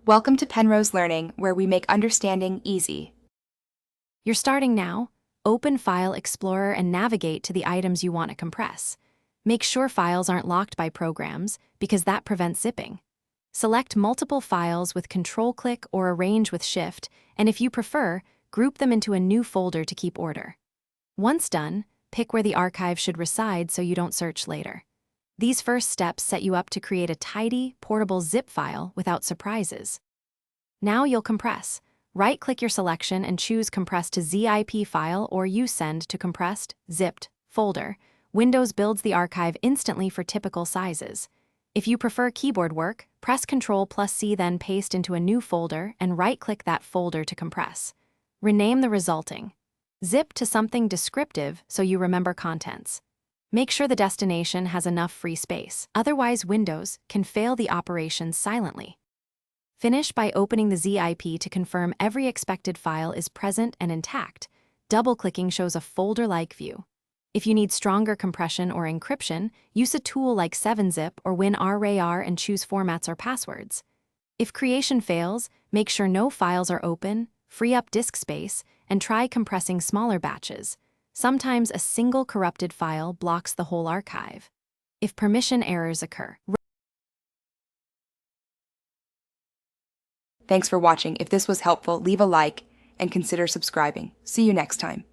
Welcome to Penrose Learning, where we make understanding easy. You're starting now. Open File Explorer and navigate to the items you want to compress. Make sure files aren't locked by programs, because that prevents zipping. Select multiple files with Control-click or Arrange with Shift, and if you prefer, group them into a new folder to keep order. Once done, pick where the archive should reside so you don't search later. These first steps set you up to create a tidy, portable zip file without surprises. Now you'll compress. Right-click your selection and choose Compress to ZIP file or use Send to Compressed, Zipped, Folder. Windows builds the archive instantly for typical sizes. If you prefer keyboard work, press Ctrl+C, then paste into a new folder and right-click that folder to compress. Rename the resulting. Zip to something descriptive so you remember contents. Make sure the destination has enough free space, otherwise Windows can fail the operation silently. Finish by opening the ZIP to confirm every expected file is present and intact. Double-clicking shows a folder-like view. If you need stronger compression or encryption, use a tool like 7-Zip or WinRAR and choose formats or passwords. If creation fails, make sure no files are open, free up disk space, and try compressing smaller batches. Sometimes a single corrupted file blocks the whole archive. If permission errors occur, Thanks for watching. If this was helpful, leave a like and consider subscribing. See you next time.